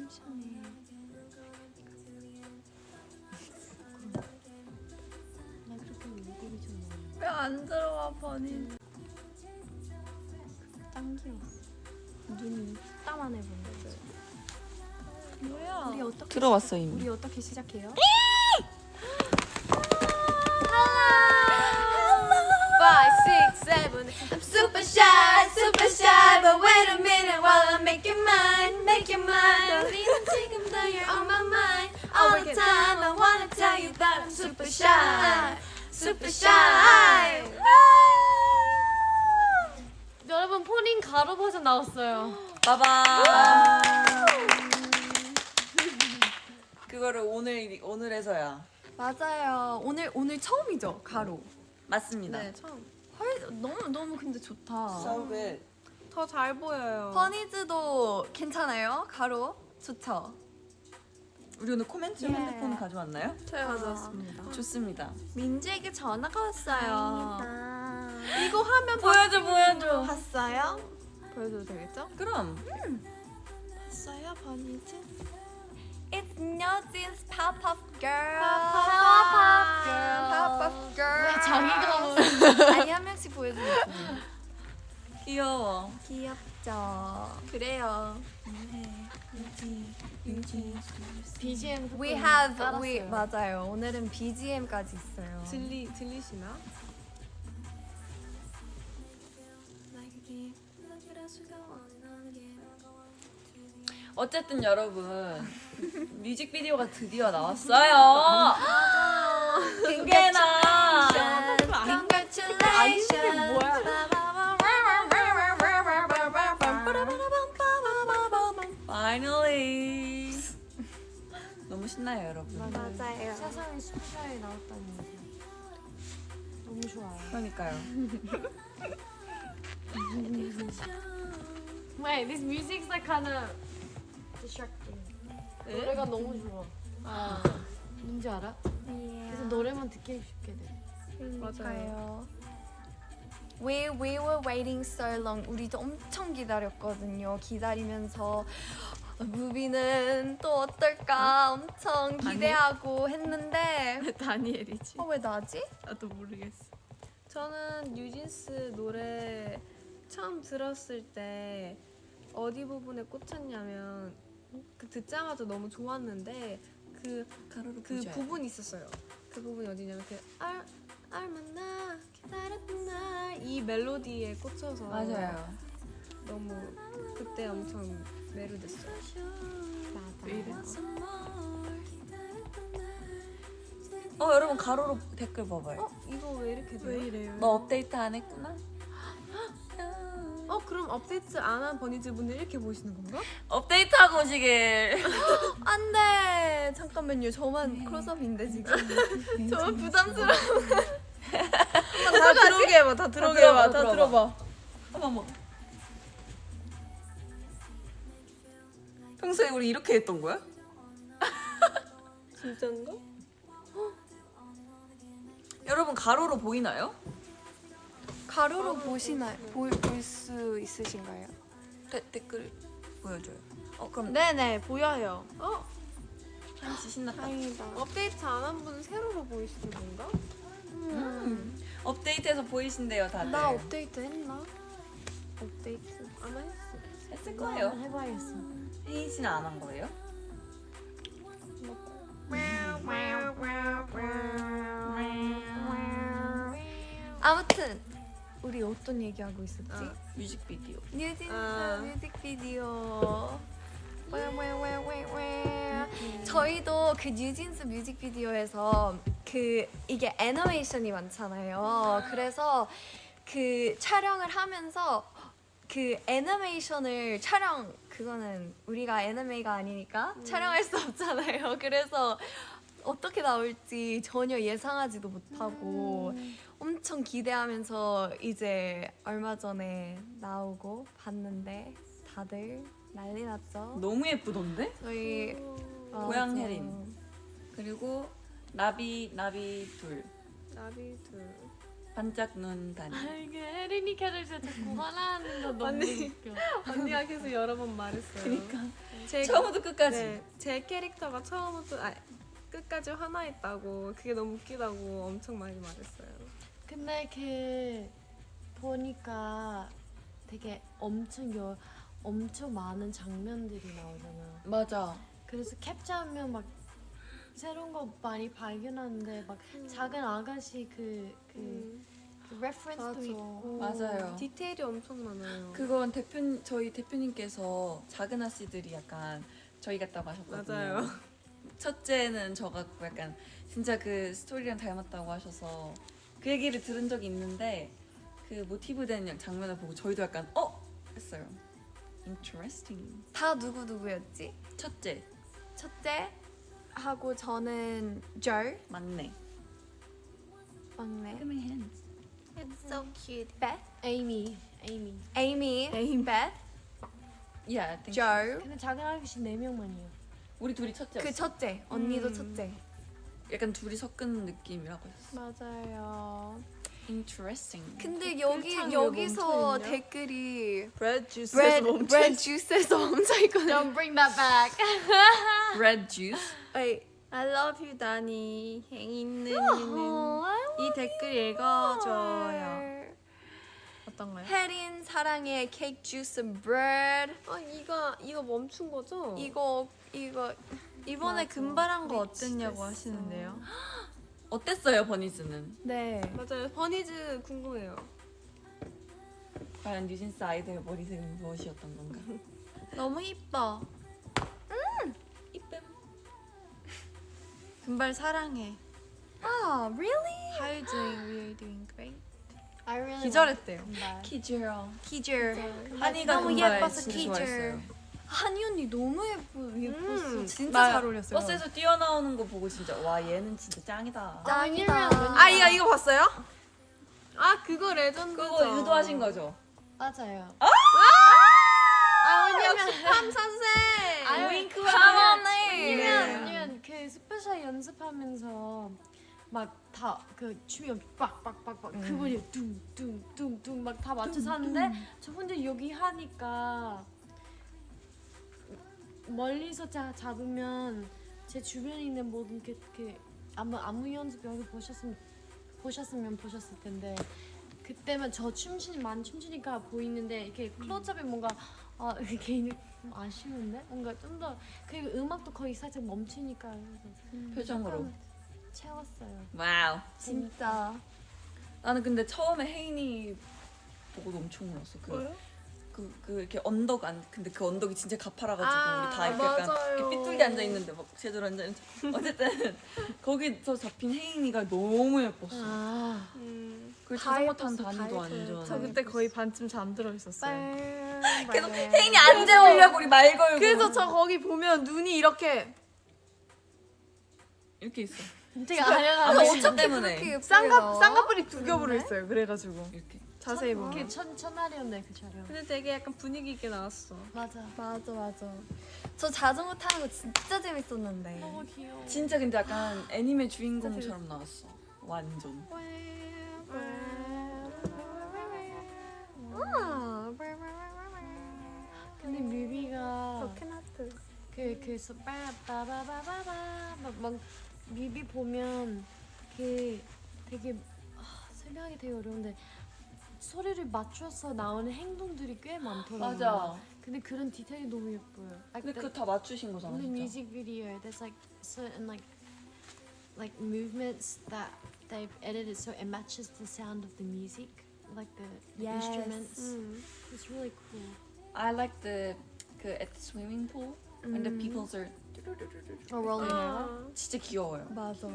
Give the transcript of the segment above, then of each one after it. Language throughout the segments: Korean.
천천히. 나 그렇게 얼굴이 좀 왜 안 들어와 버니? 짱 귀여워. 눈이 따만해 보이는데. 뭐야? 우리 어떻게 들어왔어 이미. 우리 어떻게 시작해요? 5, 6, 7. I'm super shy, but wait a minute while I make you mine, make you mine. 떨리는 지금도 you're on my mind. All the time I wanna tell you that I'm super shy, super shy. 여러분 포닝 가로 버전 나왔어요. 봐봐. 그거를 오늘에서야. 맞아요. 오늘 처음이죠, 가로. 맞습니다. 네, 처음. 헐, 너무 근데 좋다. So good. 더 잘 보여요. 버니즈도 괜찮아요? 가로 좋죠. 우리 오늘 코멘트 예. 핸드폰 가져왔나요? 제가 가져왔습니다. 좋습니다. 민지에게 전화가 왔어요. 이거 하면 보여줘. 봤어요? 보여줘도 되겠죠? 그럼. 봤어요, 버니즈? It's Nyo진's Pop-Up Girl. Pop-Up Pop-Up Girl. 왜 자기가 아니 한 명씩 보여주세요. 귀여워. 귀엽죠. 그래요. BGM We have 깔았어요. 맞아요. 오늘은 BGM까지 있어요. 들리시나? 어쨌든 여러분 뮤직비디오가 드디어 나왔어요. 그게나 Congratulations. 뭐야? Finally. 너무 신나요 여러분. 맞아요. 세상에 스페셜이 나왔다는 거 너무 좋아요. 그러니까요. Wait, this music's like kind of distracting. 노래가 너무 좋아. 뭔지 알아? 그래서 노래만 듣기 쉽게 돼. 맞아요. We were waiting so long. 우리도 엄청 기다렸거든요. 기다리면서 무비는 또 어떨까 엄청 기대하고 했는데 다니엘이지. 왜 나지? 나도 모르겠어. 저는 뉴진스 노래 처음 들었을 때 어디 부분에 꽂혔냐면 듣자마자 너무 좋았는데 그 부분이 있었어요. 그 부분이 어디냐면 알만나 기다렸던 날 이 멜로디에 꽂혀서 맞아요. 너무 그때 엄청 매료됐어요. 왜 이랬지? 여러분 가로로 댓글 봐봐요. 이거 왜 이렇게 돼요? 왜 이래요? 너 업데이트 안 했구나? 그럼 업데이트 안 한 버니즈 분들 이렇게 보시는 건가? 업데이트하고 오시길. 안돼 잠깐만요. 저만 클로즈업인데 지금. 저만 부담스러워. 다 들어오게 해봐. 다 들어오게 해봐. 다 들어봐. 들어봐. 한번. 평소에 우리 이렇게 했던 거야? 진짠가? 여러분 가로로 보이나요? 가로로 보시나요? 볼 수 있으신가요? 댓글 보여줘요. 그럼 네네 보여요. 한치 신났다. 다행이다. 업데이트 안 한 분은 세로로 보이시는 건가? 업데이트해서 보이신대요 다들. 나 업데이트 했나? 업데이트 아마 했어. 했을 거예요. 해봐야겠어. 혜인 씨는 안 한 거예요? 아무튼 우리 어떤 얘기하고 있었지? 뮤직비디오. 뉴진스 아. 뮤직비디오. 저희도 그 뉴진스 뮤직비디오에서 이게 애니메이션이 많잖아요. 그래서 그 촬영을 하면서 그 애니메이션을 그거는 우리가 애니메이가 아니니까 촬영할 수 없잖아요. 그래서 어떻게 나올지 전혀 예상하지도 못하고 엄청 기대하면서 이제 얼마 전에 나오고 봤는데 다들 난리 났죠. 너무 예쁘던데? 저희 고양 맞아. 혜린. 그리고 나비 둘. 나비 둘. 반짝 눈 다니. 아, 이게 혜린이 캐릭터 자꾸 화나는 거 너무 언니. 웃겨. 언니가 계속 여러 번 말했어요. 그러니까 제, 처음부터 끝까지. 네, 제 캐릭터가 처음부터 끝까지 화나있다고 그게 너무 웃기다고 엄청 많이 말했어요. 근데 그 보니까 되게 엄청 많은 장면들이 나오잖아. 맞아. 그래서 캡처하면 막 새로운 거 많이 발견하는데 막 작은 아가씨 그 레퍼런스도 맞아. 있고. 맞아요. 디테일이 엄청 많아요. 그건 저희 대표님께서 작은 아씨들이 약간 저희 같다고 하셨거든요. 맞아요. 첫째는 저 같고 약간 진짜 그 스토리랑 닮았다고 하셔서 그 얘기를 들은 적이 있는데 그 모티브 된 장면을 보고 저희도 약간 했어요. Interesting. 다 누구였지? 첫째 첫째 하고 저는 조 막내. 막내. Look at my hands. It's so cute. Beth, 에이미. Amy, Beth, Yeah, I think 조. 근데 작은 아가씨 4명만이에요. 우리 둘이 첫째였어. 그 첫째 언니도 첫째. 약간 둘이 섞은 느낌이라고 했어. 맞아요. Interesting. 근데 창이 왜 여기서 멈춰있냐? 댓글이 브레드 주스 bread juice에서 멈춰 있거든요. Don't bring that back. Red juice. I love you 다니 행있는 Oh, 이 댓글 읽어줘요. 어떤가요? 혜린 사랑해 케이크 주스 and bread. 이거 멈춘 거죠? 이거 이번에 맞아. 금발한 거 미치겠어. 어땠냐고 하시는데요. 어땠어요, 버니즈는? 네. 맞아요. 버니즈 궁금해요. 과연 뉴진스 아이들의 머리색은 무엇이었던 건가? 너무 이뻐. 이쁨. 금발 사랑해. 아, really? How you doing? We are doing great. I really 기절했대요. like 키즈요. 키즈. 한이가 너무 금발 예뻐서 진짜 키즈. 좋아했어요. 한이 언니 너무 예뻤어. 진짜 나 잘 어울렸어요. 버스에서 뛰어나오는 거 보고 진짜 와 얘는 진짜 짱이다. 짱이다. 아니면 이거 봤어요? 그거 레전드죠. 그거 유도하신 거죠? 맞아요. 역시 팜 선생. 왜냐면 그 스페셜 연습하면서 막 다 그 춤이 빡빡빡빡 그분이 둥둥둥둥 막 다 맞춰서 하는데 저 혼자 여기 하니까 멀리서 잡으면 제 주변에 있는 모든 그 아무 연습 여기 보셨으면 보셨을 텐데 그때만 저 많이 춤추니까 보이는데 이렇게 클로즈업이 뭔가 이렇게 아쉬운데 뭔가 좀 더 그리고 음악도 거의 살짝 멈추니까 그래서 표정으로. 약간 채웠어요. 와우. 진짜. 나는 근데 처음에 혜인이 보고 엄청 울었어. 그 이렇게 언덕 근데 그 언덕이 진짜 가파라가지고 우리 다 이렇게 약간 맞아요. 이렇게 삐뚤게 앉아 있는데 막 제대로 앉아 있는. 어쨌든 거기서 잡힌 혜인이가 너무 예뻤어. 그리고 자전거 탄 단이도 완전. 저 그때 거의 반쯤 잠들어 있었어요. 계속 혜인이 안 재우려고 우리 말 걸고. 그래서 저 거기 보면 눈이 이렇게 이렇게 있어. 되게 아마 아련하게 어차피 때문에 그렇게 예쁘게 쌍꺼풀이 두 겹으로 있어요. 그래가지고 이렇게. 자세히 보면. 그 첫날이었네 그 촬영. 근데 되게 약간 분위기 있게 나왔어. 맞아. 맞아. 저 자전거 타는 거 진짜 재밌었는데. 너무 귀여워. 진짜 근데 약간 애니메 주인공처럼 나왔어. 완전. 근데 뮤비가 로켓하트. 그래서 빠바바바바바 막 뮤비 보면 그 되게 설명하기 되게 어려운데 소리를 맞춰서 나오는 행동들이 꽤 많더라고요. 맞아. 근데 그런 디테일이 너무 예뻐요. 근데 그거 다 맞추신 거잖아, in the 진짜. music video, there's like certain like movements that they've edited so it matches the sound of the music, like the Yes. instruments. It's really cool. I like the at the swimming pool when the people are Oh, rolling over. 진짜 귀여워요. 맞아.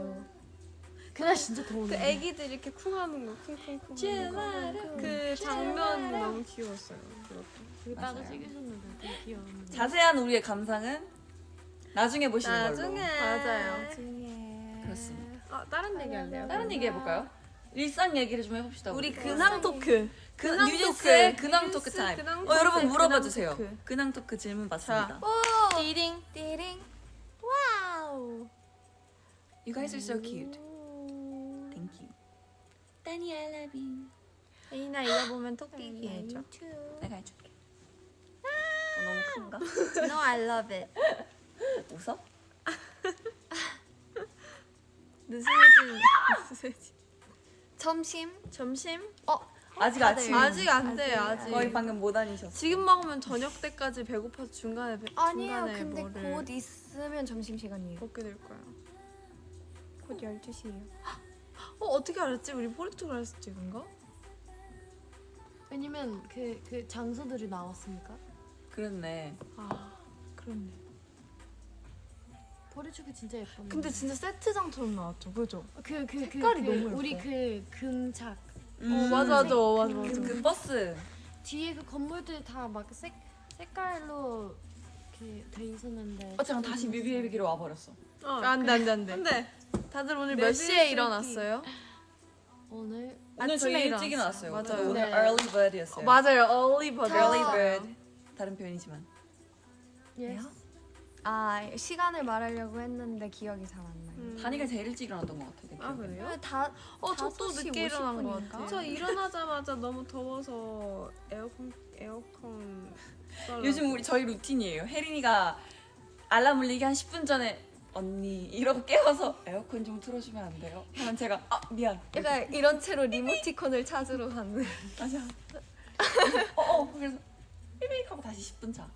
그날 진짜 그 더운데. 애기들 이렇게 쿵하는 거 쿵쿵쿵 하는 그 장면 너무 귀여웠어요. 그것도. 그리고 따로 맞아요. 찍으셨는데 되게 귀여웠는데. 자세한 우리의 감상은 나중에 보시는 나중에. 걸로. 맞아요. 그렇습니다. 다른 얘기 할래요? 다른 얘기 해볼까요? 일상 얘기를 좀 해봅시다. 우리 우리. 근황 토크. 근황 뉴진스의 토크. 근황 뉴진스 토크 타임. 근황 여러분 토크, 물어봐 근황 주세요. 토크. 근황 토크 질문 받습니다. 오! 띠링. 와우. You guys are so cute. Thank you. Danny I love you. 에이나 이거 보면 토끼기 해줘. 내가 해줄게. 너무 큰가? No, I love it. 웃어? 느슨해진. 점심? 아직 네. 아침. 아직 안 돼요. 아직. 거의 방금 못 다니셨어. 지금 먹으면 저녁 때까지 배고파서 중간에 아니에요. 중간에 근데 뭐를 곧 있으면 점심 시간이에요. 먹게 될 거야. 곧 12시예요. 어떻게 알았지? 우리 포르투갈에서 찍은 거? 왜냐면 그 장소들이 나왔으니까. 그렇네. 아, 그렇네. 포르투갈 진짜 예뻤는데. 근데 진짜 세트장처럼 나왔죠, 그죠? 색깔이 너무 예뻐. 우리 그 금착 맞아. 그 버스. 뒤에 그 건물들이 다 막 색깔로 이렇게 돼 있었는데. 어쨌든 다시 뮤비에비기로 와버렸어. 안돼. 다들 오늘 몇 시에 일어났어요? 오늘 오늘 저희 아침에 일찍 일어났어요. 일어났어요. 맞아요. 오늘 네. early bird였어요. 맞아요, early bird. early bird. 다른 표현이지만. yes. 시간을 말하려고 했는데 기억이 잘 안 나요. 다니가 제일 일찍 일어났던 것 같아. 내 아 기억에. 그래요? 저 저 또 늦게 일어난 것 같아요. 저 50분인가? 일어나자마자 너무 더워서 에어컨 요즘 저희 루틴이에요. 혜린이가 알람 울리기 한 10분 전에 언니 이러고 깨워서 에어컨 좀 틀어주면 안 돼요? 하면 제가 미안. 약간 이런 채로 리모티콘을 찾으러 가는. 맞아. 그래서 삐빅 하고 다시 10분 자.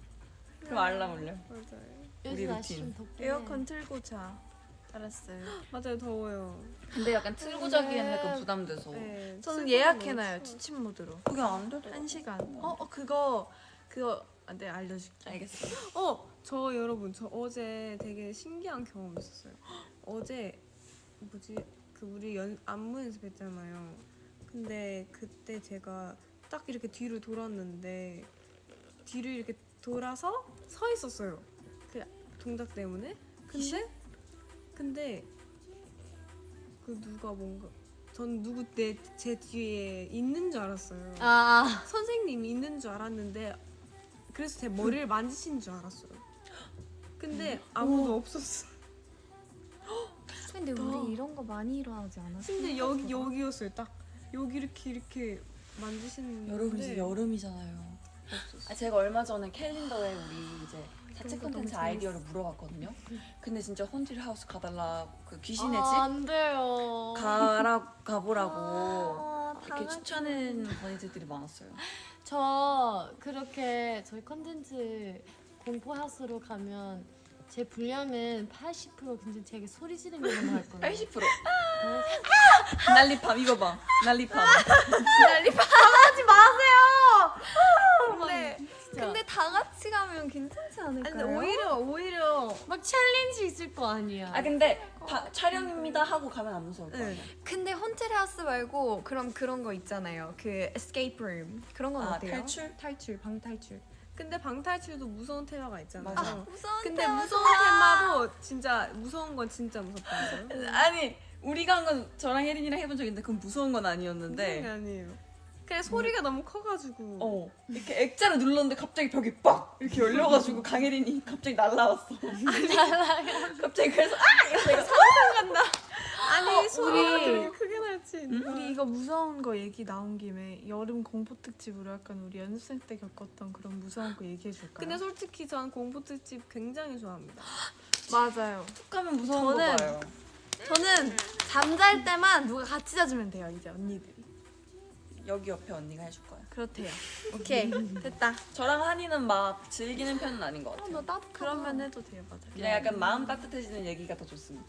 그럼 알람 울려. 맞아요. 우리 요즘 날씨 루틴. 좀 덥긴 해. 에어컨 틀고 자. 알았어요. 맞아요, 더워요. 근데 약간 틀고 자기에는 약간 부담돼서. 네, 저는 틀고 예약해놔요. 자면 취침 모드로. 그게 안 돼도. 1시간. 그거 네 알려줄게. 알겠어. 저 여러분 저 어제 되게 신기한 경험 있었어요. 어제 그 우리 안무 연습했잖아요. 근데 그때 제가 딱 이렇게 뒤로 돌았는데 뒤로 이렇게 돌아서 서 있었어요. 그 동작 때문에. 근데 그 누가 뭔가 전 제 뒤에 있는 줄 알았어요. 선생님이 있는 줄 알았는데 그래서 제 머리를 만지신 줄 알았어요. 근데 아무도 없었어. 근데 우리 이런 거 많이 일어나지 않았어요? 근데 여기였어요. 딱 여기 이렇게 만지시는. 여러분 이제 여름이잖아요. 제가 얼마 전에 캘린더에 우리 이제 자체 콘텐츠 아이디어를 물어봤거든요. 근데 진짜 혼틸 하우스 가달라 그 귀신의 집 안 돼요. 가보라고 이렇게 추천하는 번이들이 많았어요. 저 그렇게 저희 컨텐츠 공포하우스로 가면 제 분량은 80% 굉장히 되게 소리 지르는 것만 할 거예요. 80%. 난리팜 이거 봐. 난리팜. 하지 마세요. 진짜. 근데 다 같이 가면 괜찮지 않을까요? 아니 오히려 막 챌린지 있을 거 아니야. 근데 촬영입니다 하고 가면 안 무서울 거야. 근데 헌텔 하우스 말고 그런 거 있잖아요. 그 escape room 그런 건 어때요? 탈출? 방탈출. 근데 방탈출도 무서운 테마가 있잖아요. 맞아. 무서운 근데 테마. 무서운 테마도 진짜 무서운 건 진짜 무섭다고요? 아니 우리가 한 건 저랑 혜린이랑 해본 적 있는데 그건 무서운 건 무서운 게 아니었는데 아니에요. 그냥 소리가 너무 커가지고. 이렇게 액자를 눌렀는데 갑자기 벽이 빡 이렇게 열려가지고 강혜린이 갑자기 날라왔어. 갑자기 그래서 이러면서 아니 소리가 우리- 그렇게 크게 날지. 우리 이거 무서운 거 얘기 나온 김에 여름 공포 특집으로 약간 우리 연습생 때 겪었던 그런 무서운 거 얘기해 줄까요? 근데 솔직히 전 공포 특집 굉장히 좋아합니다. 맞아요. 툭 가면 무서운 거 저는- 봐요. 저는 잠잘 때만 누가 같이 자주면 돼요. 이제 언니들이. 여기 옆에 언니가 해줄 거야. 그렇대요. 오케이 됐다. 저랑 한이는 막 즐기는 편은 아닌 것 같아요. 너 따뜻하다. 그러면 해도 돼요. 맞아요. 그냥 약간 마음 따뜻해지는 얘기가 더 좋습니다.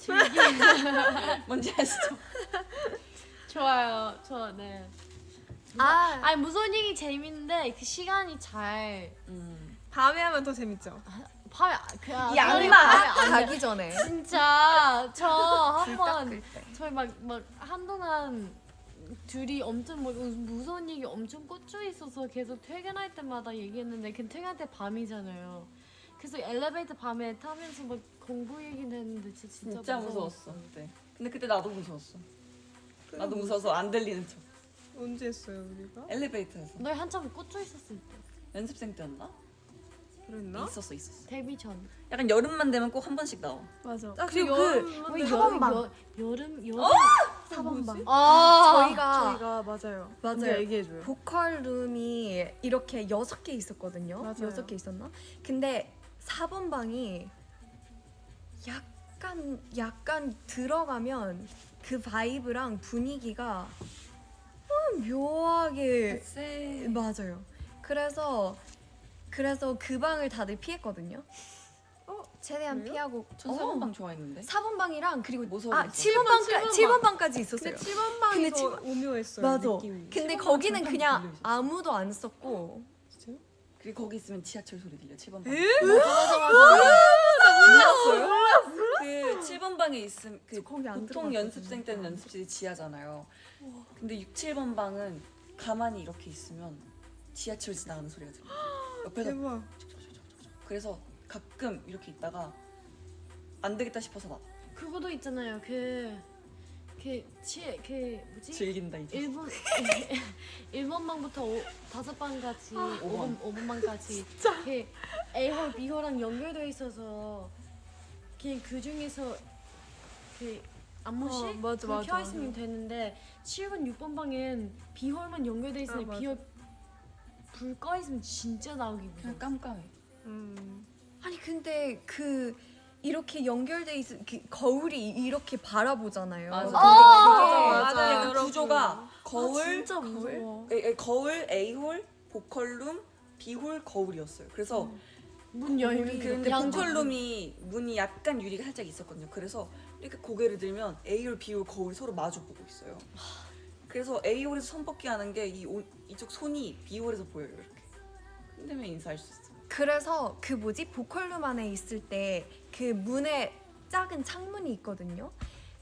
뭔지 아시죠? 좋아요. 네. 아니 무서운 얘기 재밌는데 그 시간이 잘 밤에 하면 더 재밌죠. 밤에 양마! 가기 전에. 진짜 저 불 한번 닦을 때. 저희 막 한동안 둘이 엄청 막 무서운 얘기 엄청 꽂혀 있어서 계속 퇴근할 때마다 얘기했는데 그 퇴근할 때 밤이잖아요. 그래서 엘리베이터 밤에 타면서 막 공부 얘기는 했는데 진짜 무서웠어 그때. 근데 그때 나도 무서웠어. 나도 무서워서 안 들리는 척. 언제 했어요 우리가? 엘리베이터에서. 너희 한참 꽂혀 있었을 때 연습생 때였나? 그랬나? 있었어. 데뷔 전. 약간 여름만 되면 꼭 한 번씩 나와. 맞아. 아, 그리고 여름만 그 되면- 탐험방. 여름 4번방. 저희가 맞아요. 맞아요. 먼저 얘기해줘요. 보컬룸이 이렇게 6개 있었거든요. 맞아요. 6개 있었나? 근데 4번 방이 약간 들어가면 그 바이브랑 분위기가 묘하게 쎄. 맞아요. 그래서 그 방을 다들 피했거든요. 최대한 그래요? 피하고 전 4번방 좋아했는데. 4번 방이랑 그리고 무서워했어. 7번 방까지 있었어요. 근데 7번 방이 근데 더 오묘했어요. 맞아. 느낌이. 근데 7번 거기는 방은 그냥 별로 있었어. 아무도 안 썼고 그리고 거기 있으면 지하철 소리 들려. 7번 방. 몰랐어요? 그 7번 방에 있음 그 거기 안 보통 들어갔거든요. 연습생 때는 연습실이 지하잖아요. 근데 6, 7번 방은 가만히 이렇게 있으면 지하철 지나가는 소리가 들려. 옆에서 대박. 그래서 가끔 이렇게 있다가 안 되겠다 싶어서 나 그거도 있잖아요. 뭐지? 즐긴다 이제. 일본 방부터 5방까지 5번 방까지 그 A홀, B홀랑 연결되어 있어서 그 중에서 그 안무실 맞아, 불 맞아, 켜 있으면 되는데 7번, 6번 방엔 B홀만 연결되어 있으니 맞아. B홀 불 꺼 있으면 진짜 나오기 무서워. 그냥 깜깜해. 아니 근데 그 이렇게 연결돼 있은 그 거울이 이렇게 바라보잖아요. 맞아. 근데 맞아, 약간 여러분. 구조가 거울, 진짜 무서워. 거울, A홀, 보컬룸, B홀, 거울이었어요. 그래서 문 열기. 근데 보컬룸이 문이 약간 유리가 살짝 있었거든요. 그래서 이렇게 고개를 들면 A홀, B홀, 거울이 서로 마주 보고 있어요. 그래서 A홀에서 손뻗기 하는 게 이쪽 손이 B홀에서 보여요. 이렇게. 흔들면 인사할 수 있어. 그래서 그 뭐지 보컬룸 안에 있을 때 그 문에 작은 창문이 있거든요.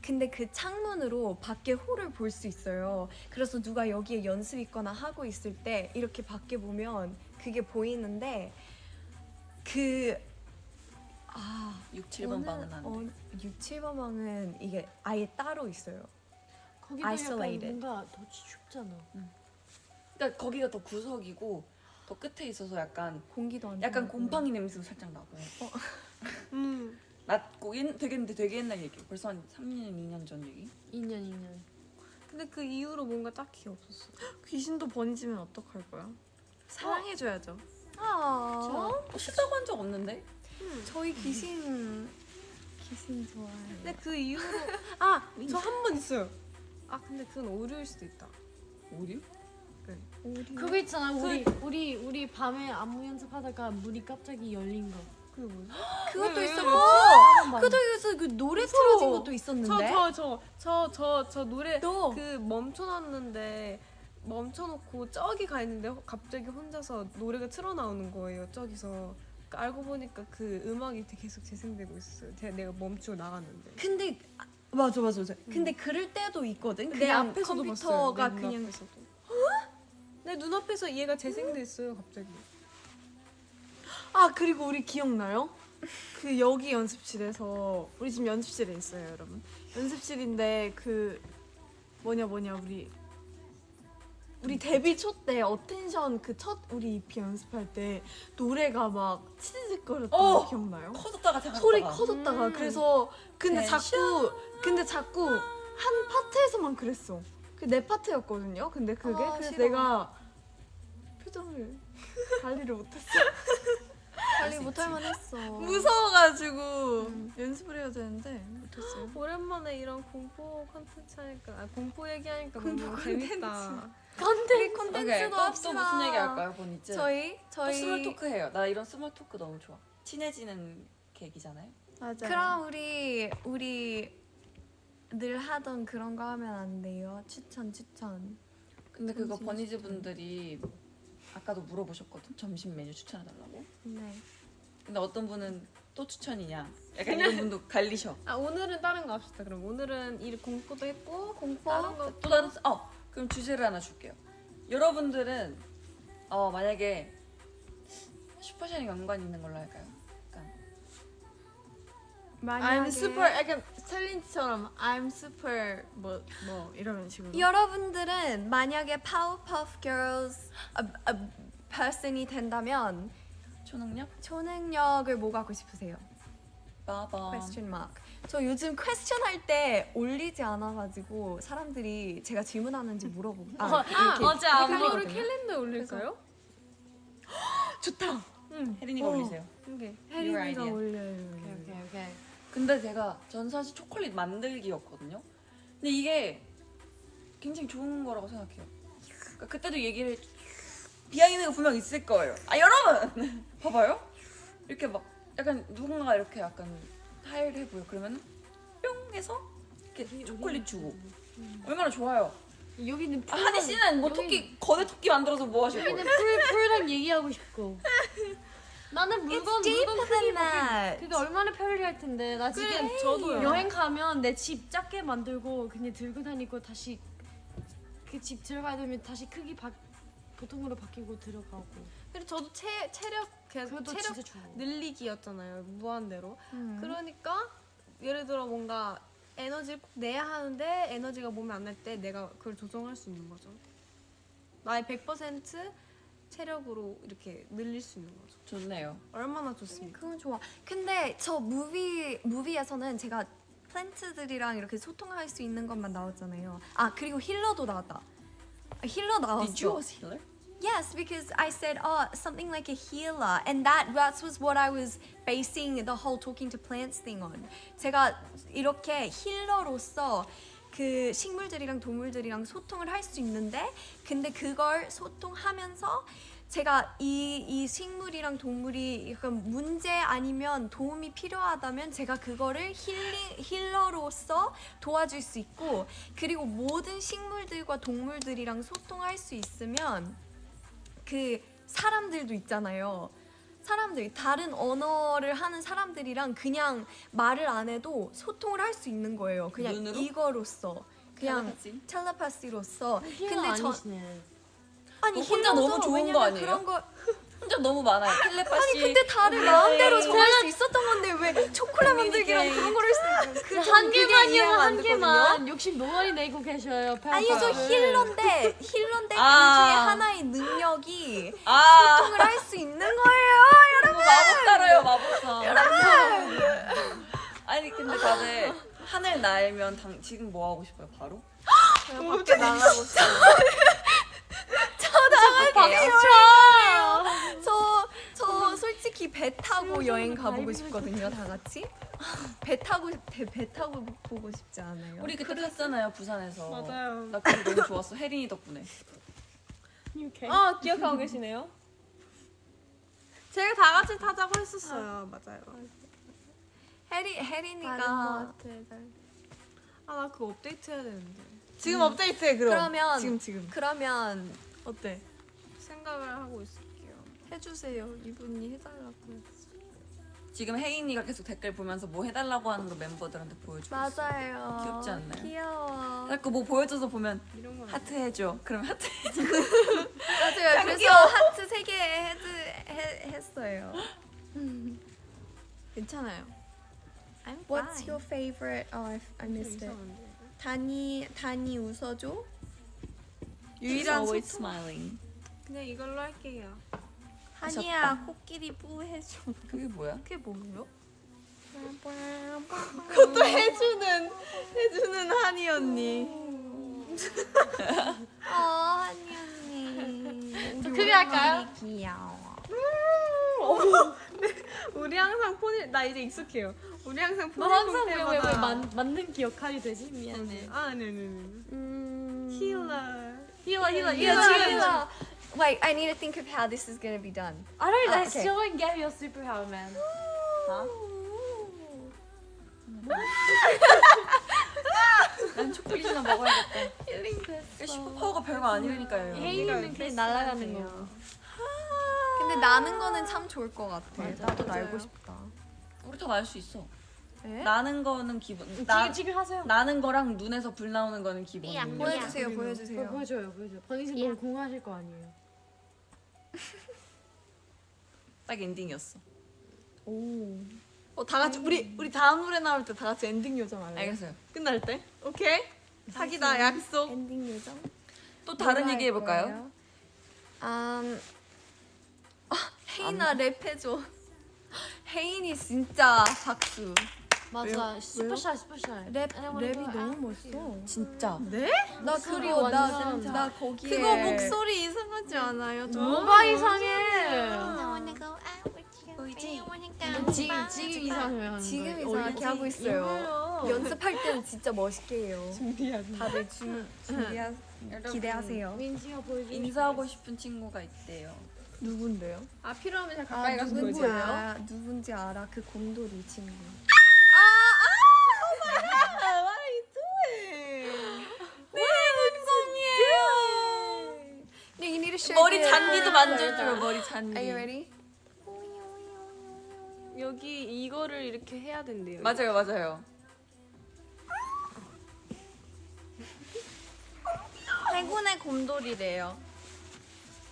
근데 그 창문으로 밖에 홀을 볼 수 있어요. 그래서 누가 여기에 연습 있거나 하고 있을 때 이렇게 밖에 보면 그게 보이는데 6, 7번 방은 안 돼. 6, 7번 방은 이게 아예 따로 있어요. 거기도 약간 isolated. 뭔가 더 춥잖아. 그러니까 거기가 더 구석이고 더 끝에 있어서 약간 공기도 안 약간 통하고. 곰팡이 냄새도 살짝 나고. 낮고 되게 옛날 얘기. 벌써 한 3년, 2년 전 얘기. 2년. 근데 그 이후로 뭔가 딱히 없었어. 귀신도 번지면 어떡할 거야? 사랑해줘야죠. 싫다고 한 적 없는데? 저희 귀신 좋아해요. 근데 그 이후로 저 한 번 있어요. 근데 그건 오류일 수도 있다. 오류? 그거 있잖아. 우리 밤에 안무 연습하다가 문이 갑자기 열린 거. 그게 뭐지? 그것도 왜, 있었고 그 그것도 있어. 그 노래 틀어진 것도 있었는데. 저 노래 너 그 멈춰놨는데 멈춰놓고 저기 가 있는데 갑자기 혼자서 노래가 틀어나오는 거예요. 저기서 그러니까 알고 보니까 그 음악이 계속 재생되고 있었어요. 내가 멈추고 나갔는데. 근데 맞아. 근데 그럴 때도 있거든. 내 그냥 앞에서도 컴퓨터가 봤어요. 내 그냥 눈앞에서도. 내 눈앞에서 얘가 재생됐어요. 갑자기. 그리고 우리 기억나요? 그 여기 연습실에서 우리 지금 연습실에 있어요, 여러분. 연습실인데 그 뭐냐 우리 데뷔 초 때 어텐션 그 첫 우리 EP 연습할 때 노래가 막 치즈직거렸던 거 기억나요? 커졌다가 작았다가. 소리 커졌다가 그래서 근데 텐션. 자꾸 한 파트에서만 그랬어. 그 내 파트였거든요. 근데 그게 그래서 싫어. 내가 표정을 관리를 못했어. 관리 못할 만했어. 무서워가지고 연습을 해야 되는데 못했어요. 오랜만에 이런 공포 콘텐츠 하니까 공포 얘기하니까 너무 재밌다. 컨텐츠 오케이, 콘텐츠도 또 합시다. 무슨 얘기 할까요, 보니즈? 저희 또 스몰 토크 해요. 나 이런 스몰 토크 너무 좋아. 친해지는 계기잖아요. 맞아요. 그럼 우리 늘 하던 그런 거 하면 안 돼요? 추천. 근데 그거 버니즈 분들이 아까도 물어보셨거든. 점심 메뉴 추천해달라고. 네. 근데 어떤 분은 또 추천이냐. 약간 이런 분도 갈리셔. 오늘은 다른 거 합시다. 그럼 오늘은 이 공포도 했고 공포? 다른 거 또 다른 그럼 주제를 하나 줄게요. 여러분들은 만약에 슈퍼샤이닝 연관 있는 걸로 할까요? 약간 I'm super 약간 챌린지처럼 I'm super 뭐 이런 식으로. 여러분들은 만약에 파워퍼프 girls person이 된다면 초능력? 초능력을 뭐 갖고 싶으세요? 빠밤. question mark. 저 요즘 퀘스천 할 때 올리지 않아가지고 사람들이 제가 질문하는지 물어보고 어제 안 이거를 보고 캘린더에 올릴까요? 좋다. 혜린이가 올리세요. 오케이. Your idea. 올려요. 오케이. 근데 전 사실 초콜릿 만들기였거든요. 근데 이게 굉장히 좋은 거라고 생각해요. 그러니까 그때도 얘기를 비하인드가 분명 있을 거예요. 아 여러분 봐봐요. 이렇게 막 약간 누군가가 이렇게 약간 타일을 해보여. 그러면 뿅 해서 이렇게 초콜릿 주고 얼마나 좋아요. 여기는 아, 하니 씨는 뭐 토끼 거대 토끼 만들어서 뭐 하실 거예요? 여기는 풀랑 얘기하고 싶고. 나는 물건 크기 그게 얼마나 편리할 텐데. 나 지금 그래, 저도요. 여행 가면 내 집 작게 만들고 그냥 들고 다니고 다시 그 집 들어가야 되면 다시 크기 보통으로 바뀌고 들어가고. 그리고 저도 체력 계속 그것도 체력 진짜 좋아. 늘리기였잖아요. 무한대로. 그러니까 예를 들어 뭔가 에너지를 꼭 내야 하는데 에너지가 몸에 안 날 때 내가 그걸 조정할 수 있는 거죠. 나의 100% 체력으로 이렇게 늘릴 수 있는 거죠. 좋네요. 얼마나 좋습니까? 그건 좋아. 근데 저 무비에서는 제가 플랜트들이랑 이렇게 소통할 수 있는 것만 나왔잖아요. 아 그리고 힐러도 나왔다. 힐러 나왔어. Did you was healer? Yes, because I said, oh, something like a healer, and that was what I was basing the whole talking to plants thing on. 제가 이렇게 힐러로서 그 식물들이랑 동물들이랑 소통을 할 수 있는데, 근데 그걸 소통하면서 제가 이 식물이랑 동물이 약간 문제 아니면 도움이 필요하다면 제가 그거를 힐러로서 도와줄 수 있고, 그리고 모든 식물들과 동물들이랑 소통할 수 있으면 그 사람들도 있잖아요. 사람들 다른 언어를 하는 사람들이랑 그냥 말을 안 해도 소통을 할 수 있는 거예요. 그냥 눈으로? 이거로서 그냥 텔레파시? 텔레파시로서. 근데 아니시네. 아니 혼자 힐러로서 너무 좋은 거 왜냐면 아니에요? 그런 거 혼자 너무 많아요. 텔레파시. 아니 근데 다들 마음대로 정할 수 있었던 건데 왜 초콜릿 만들기랑 그런 거를 쓰는 한 개만이요, 이해가 안 한 되거든요. 개만. 욕심 너무 내고 계셔요. 아니 저 힐러인데 그 아. 중에 하나의 능력이 아, 소통을 할 수 있는 거예요, 여러분. 마법사로요, 마법사. 아니 근데 다들 하늘 날면 지금 뭐 하고 싶어요? 바로? 밖에 나가고 싶어. 저 솔직히 배 타고 여행 가보고 싶거든요, 다 같이. 배 타고 보고 싶지 않아요? 우리 그때 탔잖아요, 부산에서. 맞아요. 나 그게 너무 좋았어, 혜린이 덕분에. 기억하고 계시네요? 제가 다 같이 타자고 했었어요. 맞아요. 혜린이가 나 그거 업데이트 해야 되는데. 지금 업데이트해 그럼. 그러면 그러면 어때? 생각을 하고 있을게요. 해주세요. 이분이 해달라고 했어. 지금 혜인이가 계속 댓글 보면서 뭐 해달라고 하는 거 멤버들한테 보여주고 있어. 맞아요. 귀엽지 않나요? 귀여워. 자꾸 뭐 보여줘서 보면 이런 건 하트 해줘. 그럼 하트 해줘. 맞아요. 그래서 하트 3개 했어요. 괜찮아요. I'm What's your favorite? Oh, I missed it. 다니 웃어줘. 유일한 always smiling. 그냥 이걸로 할게요. 한이야 코끼리 뿌 해줘. 그게 뭐야? 그게 뭐예요? 그것도 해주는 한이 언니. 한이 언니. 더 크게 할까요? 귀여워. 우리 항상 폰을 나 이제 익숙해요. 우리 항상 너 폰을 항상 볼 왜 때마다 맞는 기억하기 되지? 미안해. 네네네. 힐러. 힐러. 힐러. Wait, I need to think of how this is gonna be done. Alright, let's okay. show and get your superpower, man. 난 초콜릿이나 먹어야겠다. 힐링 됐어. 슈퍼파워가 별거 아니라니까요. 혜인이는 그냥 날아가는 거. 근데 나는 거는 참 좋을 것 같아. 맞아, 나도 맞아요. 날고 싶다. 우리 다 날 수 있어. 네? 나는 거는 기본. 지금 하세요. 나는 거랑 눈에서 불 나오는 거는 기본이에요. 보여주세요, 보여주세요. 보여줘요. 번희 씨 너무 궁금하실 거 아니에요. 딱 엔딩이었어. 다 같이 우리 다음 노래 나올 때 다 같이 엔딩 요정 할래? 알겠어요. 끝날 때? 오케이. 사기다 약속. 엔딩 요정? 또 다른 얘기 해볼까요? 혜인아 랩해줘. 혜인이 진짜 박수. 맞아. 스페셜. 랩이 너무 멋있어. 진짜. 나 목소리 그리고 완전 나 거기에 그거 목소리 이상하지 않아요? 뭐가 이상해? 지금 이상해. 지금 이상하게 하고 있어요. 연습할 때는 진짜 멋있게 해요. 다들 기대하세요. 민지가 보여줘. 인사하고 싶은 친구가 있대요. 누군데요? 아 필요하면 잘 아 가까이 가서 누군지 보여줘요. 알아? 누군지 알아? 그 곰돌이 친구. You need to share 머리 this. 잔디도 만져줘요. 머리 잔디. Are you ready? 여기 이거를 이렇게 해야 된대요. 맞아요. 행운의 곰돌이래요.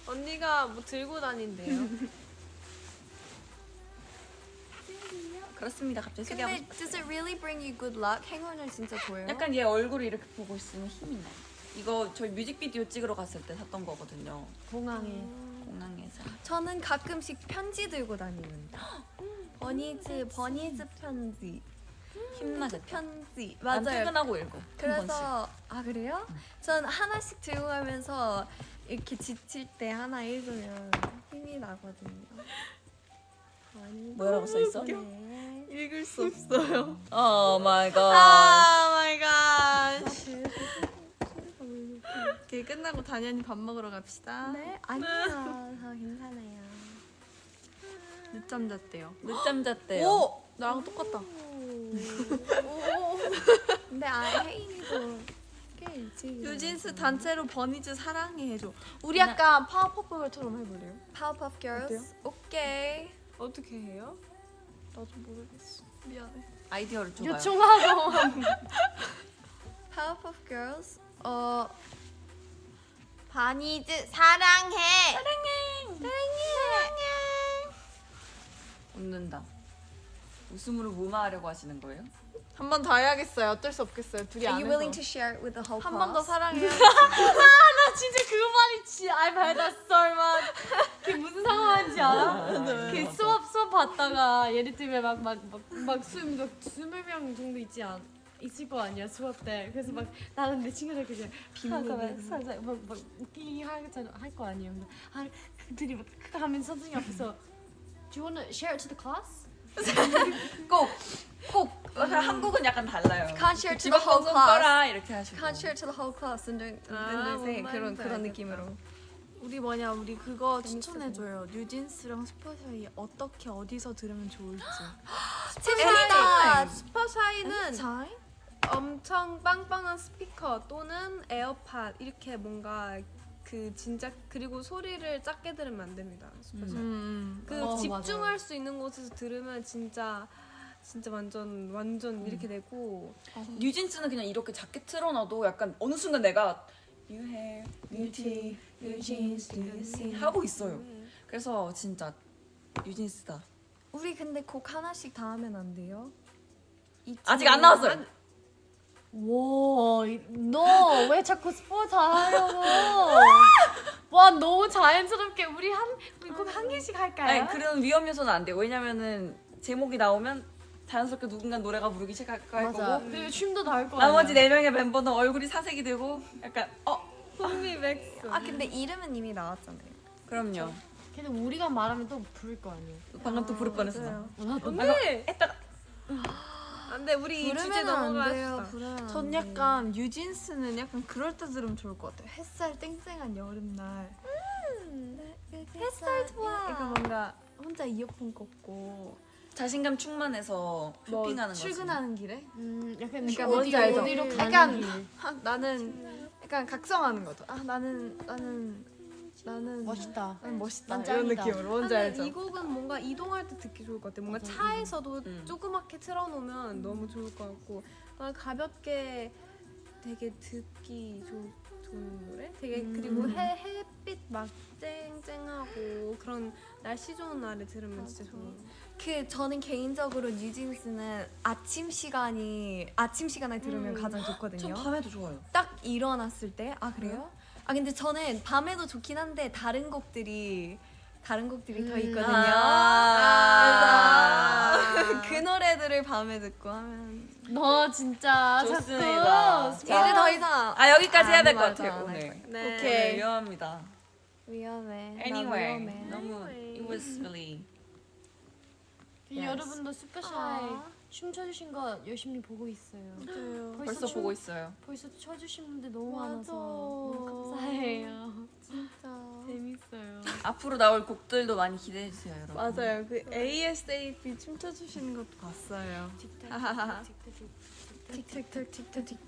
언니가 뭐 들고 다닌대요. 그렇습니다. 갑자기 소개하고 근데 does it really bring you good luck? 행운을 진짜 줘요? 약간 얘 얼굴을 이렇게 보고 있으면 힘이 나. 이거 저희 뮤직비디오 찍으러 갔을 때 샀던 거거든요. 공항에. 공항에서. 저는 가끔씩 편지 들고 다니는데. 버니즈 편지. 힘나게 편지. 난 맞아요. 퇴근하고 읽어. 한 번씩. 그래서 아 그래요? 전 하나씩 들고 가면서 이렇게 지칠 때 하나 읽으면 힘이 나거든요. 뭐라고 써 있어? 네. 읽을 수 없어요. 오 마이 갓. 아 마이 갓. 오케이 끝나고 단연히 밥 먹으러 갑시다. 네? 아니요. 저 괜찮아요. 늦잠 잤대요. 늦잠 잤대요. 오 나랑 똑같다. 근데 혜인이도 꽤 일찍 뉴진스 단체로 버니즈 사랑해 해줘. 우리 약간 파워퍼플처럼 해볼래요? 파워puff Girls 오케이. 어떻게 해요? 나도 모르겠어. 미안해. 아이디어를 줘봐요. 요청하고. 파워puff Girls 버니즈 사랑해. 웃는다. 웃음으로 무마하려고 하시는 거예요? 한 번 더 해야겠어요. 어쩔 수 없겠어요. 둘이 Are 안 you 해서. willing to share it with the whole 한 번 더 class? 사랑해. 나 진짜 그 말이 I've heard that story 막 그게 무슨 상황인지 알아? 그 수업 받다가 예를 들면 막 20명 정도 있을 거 아니야 수업 때. 그래서 막 나는 내 친구들 그냥 비밀 살짝 막 웃기게 할거 아니에요. 그들이 막 하면서 선생님 앞에서 Do you want to share it to the class? 꼭 한국은 약간 달라요. Can't share to the whole 지방방송 class. 꺼라 이렇게 하시고. Can't share to the whole class. 뭔 말인지 그런 알겠다. 느낌으로. 우리 그거 추천해줘요. 뉴진스랑 슈퍼샤이 어떻게 어디서 들으면 좋을지. 재밌다. 슈퍼샤이는 엄청 빵빵한 스피커 또는 에어팟 이렇게 뭔가 그 진짜 그리고 소리를 작게 들으면 안 됩니다. 슈퍼샤이. 그 집중할 맞아요. 수 있는 곳에서 들으면 진짜 완전 이렇게 되고 뉴진스는 그냥 이렇게 작게 틀어놔도 약간 어느 순간 내가 You have beauty, your jeans, do you see 하고 있어요. 그래서 진짜 뉴진스다. 우리 근데 곡 하나씩 다 하면 안 돼요? 아직 안 나왔어요. 와, 너 왜 자꾸 스포츠 하려고? 와, 너무 자연스럽게 우리 한 개씩 할까요? 아니 그런 위험 요소는 안 돼요. 왜냐면은 제목이 나오면 자연스럽게 누군가 노래가 부르기 시작할 맞아. 거고 그리고 춤도 다 할 거야. 나머지 4명의 멤버는 얼굴이 사색이 되고 약간 흥미 맥스. 아 근데 이름은 이미 나왔잖아요. 그럼요. 근데 우리가 말하면 또 부를 거 아니에요. 방금 또 부를 뻔했어. 맞아요. 언니! 했다가 안돼 우리 이 주제 부르면 안 돼요. 넘어갑시다. 부르면 전 안 돼요. 약간 뉴진스는 약간 그럴 때 들으면 좋을 것 같아요. 햇살 땡땡한 여름날. 햇살 좋아. 약간 뭔가 혼자 이어폰 꽂고 자신감 충만해서 뭐 쇼핑하는 거지. 출근하는 길에 약간 그러니까 뭔지 알죠? 어디로 가는 약간 길. 나는 약간 각성하는 거죠. 나는 멋있다. 나는 멋있다 난 이런 짱이다. 느낌으로 뭔지 근데 알죠? 이 곡은 뭔가 이동할 때 듣기 좋을 것 같아. 뭔가 차에서도 조그맣게 틀어놓으면 너무 좋을 것 같고 가볍게 되게 듣기 좋은 노래? 되게 그리고 햇빛 막 쨍쨍하고 그런 날씨 좋은 날에 들으면 진짜 좋은 저는 개인적으로 뉴진스는 아침 시간에 들으면 가장 전 좋거든요. 밤에도 좋아요. 딱 일어났을 때. 아 그래요? 아 근데 저는 밤에도 좋긴 한데 다른 곡들이 다른 곡들이 더 있거든요. 아~ 그 노래들을 밤에 듣고 하면 너 진짜 좋습니다. 자꾸 이제 더 이상 아 여기까지 해야 될 것 아무 같아요 말도 안할 오늘. 거예요. 네. 오케이. 위험합니다. 위험해. 나 Anyway, 위험해. 너무 it was really 그 여러분도 슈퍼샤이 춤춰주신 거 열심히 보고 있어요. 벌써 보고 있어요. 벌써 쳐주신 분들 너무 맞아. 많아서 너무 감사해요. 진짜. 재밌어요. 앞으로 나올 곡들도 많이 기대해 주세요, 여러분. 맞아요. 그 ASAP 춤춰주시는 것도 봤어요. 틱틱틱 틱틱 틱틱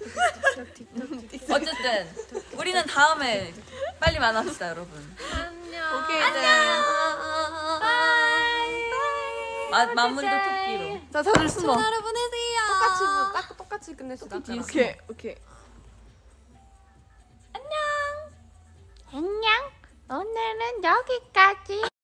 틱틱 어쨌든 우리는 다음에 빨리 만납시다, 여러분. 안녕. 오케이, 마무리도 토끼로. 자 다들 숨어. 하루 보내세요. 똑같이 끝냈어. 오케이. 안녕. 오늘은 여기까지.